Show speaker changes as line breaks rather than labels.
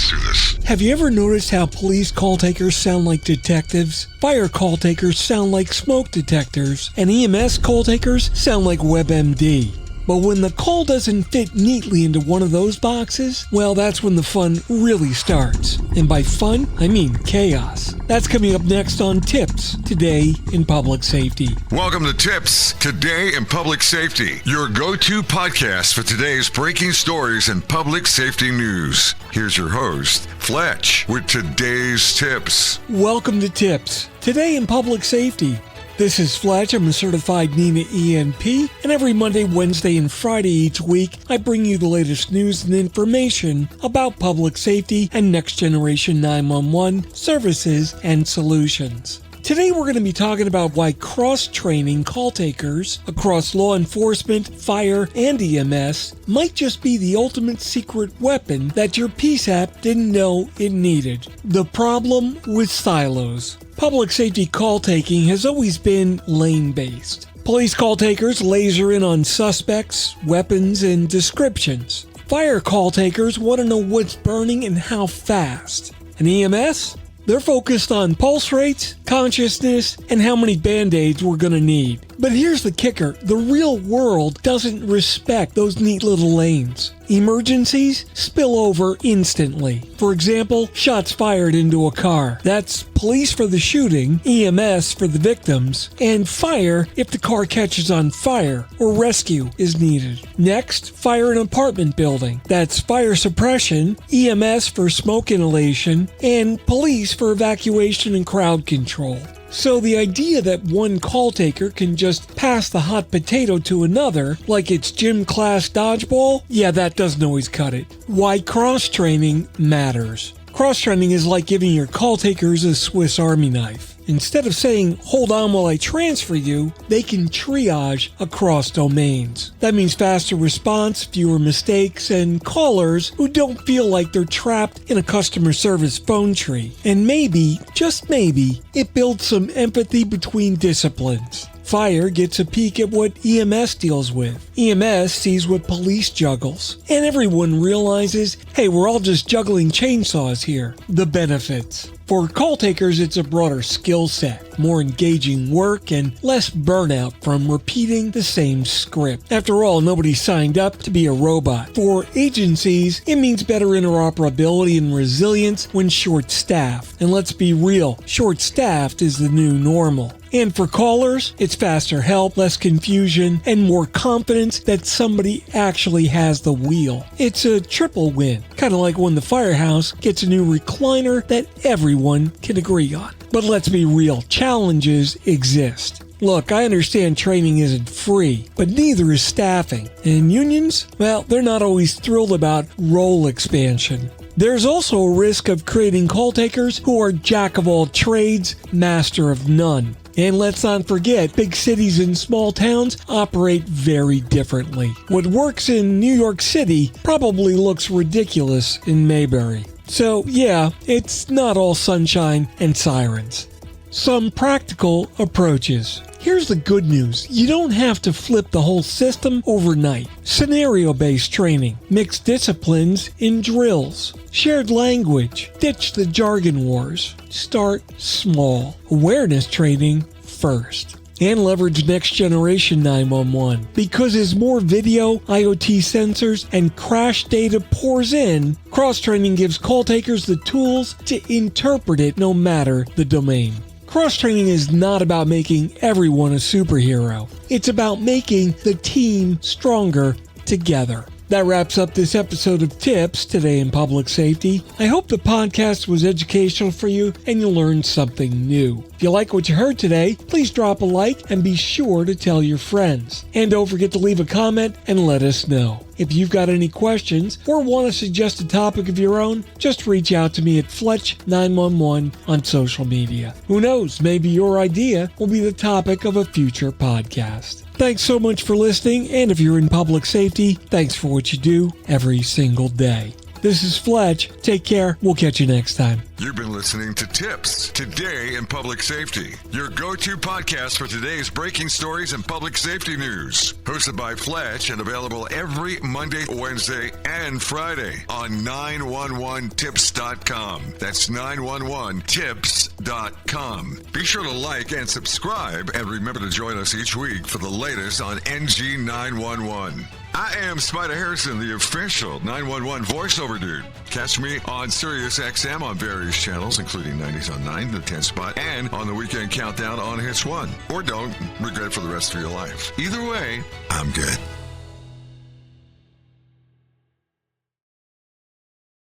us through this.
Have you ever noticed how police call takers sound like detectives? Fire call takers sound like smoke detectors, and EMS call takers sound like WebMD. But when the call doesn't fit neatly into one of those boxes, well, that's when the fun really starts. And by fun, I mean chaos. That's coming up next on TiPS, Today in Public Safety.
Welcome to TiPS, Today in Public Safety, your go-to podcast for today's breaking stories and public safety news. Here's your host, Fletch, with today's tips.
Welcome to TiPS, Today in Public Safety. This is Fletch. I'm a certified NEMA ENP, and every Monday, Wednesday, and Friday each week, I bring you the latest news and information about public safety and next generation 911 services and solutions. Today we're going to be talking about why cross-training call takers across law enforcement, fire, and EMS might just be the ultimate secret weapon that your PSAP didn't know it needed. The problem with silos. Public safety call taking has always been lane-based. Police call takers laser in on suspects, weapons, and descriptions. Fire call takers want to know what's burning and how fast. And EMS? They're focused on pulse rates, consciousness, and how many band-aids we're going to need. But here's the kicker. The real world doesn't respect those neat little lanes. Emergencies spill over instantly. For example, shots fired into a car. That's police for the shooting, EMS for the victims, and fire if the car catches on fire or rescue is needed. Next, fire in an apartment building. That's fire suppression, EMS for smoke inhalation, and police for evacuation and crowd control. So the idea that one call taker can just pass the hot potato to another like it's gym class dodgeball, yeah, that doesn't always cut it. Why cross-training matters. Cross-training is like giving your call takers a Swiss Army knife. Instead of saying, hold on while I transfer you, they can triage across domains. That means faster response, fewer mistakes, and callers who don't feel like they're trapped in a customer service phone tree. And maybe, just maybe, it builds some empathy between disciplines. Fire gets a peek at what EMS deals with. EMS sees what police juggles. And everyone realizes, hey, we're all just juggling chainsaws here. The benefits. For call takers, it's a broader skill set, more engaging work, and less burnout from repeating the same script. After all, nobody signed up to be a robot. For agencies, it means better interoperability and resilience when short-staffed. And let's be real, short-staffed is the new normal. And for callers, it's faster help, less confusion, and more confidence that somebody actually has the wheel. It's a triple win, kind of like when the firehouse gets a new recliner that everyone can agree on. But let's be real, challenges exist. Look, I understand training isn't free, but neither is staffing. And unions? Well, they're not always thrilled about role expansion. There's also a risk of creating call takers who are jack of all trades, master of none. And let's not forget, big cities and small towns operate very differently. What works in New York City probably looks ridiculous in Mayberry. So yeah, it's not all sunshine and sirens. Some practical approaches. Here's the good news. You don't have to flip the whole system overnight. Scenario-based training, mixed disciplines in drills, shared language, ditch the jargon wars. Start small. Awareness training first. And leverage next generation 911. Because as more video, IoT sensors, and crash data pours in, cross-training gives call takers the tools to interpret it no matter the domain. Cross-training is not about making everyone a superhero. It's about making the team stronger together. That wraps up this episode of TiPS, Today in Public Safety. I hope the podcast was educational for you and you learned something new. If you like what you heard today, please drop a like and be sure to tell your friends. And don't forget to leave a comment and let us know. If you've got any questions or want to suggest a topic of your own, just reach out to me at Fletch911 on social media. Who knows, maybe your idea will be the topic of a future podcast. Thanks so much for listening, and if you're in public safety, thanks for what you do every single day. This is Fletch. Take care. We'll catch you next time.
You've been listening to TiPS, Today in Public Safety, your go-to podcast for today's breaking stories and public safety news. Hosted by Fletch and available every Monday, Wednesday, and Friday on 911tips.com. That's 911tips.com. Be sure to like and subscribe, and remember to join us each week for the latest on NG 911. I am Spider Harrison, the official 911 voiceover dude. Catch me on Sirius XM on various channels, including 90s on 9, the 10 spot, and on the Weekend Countdown on Hits 1. Or don't regret it for the rest of your life. Either way, I'm good.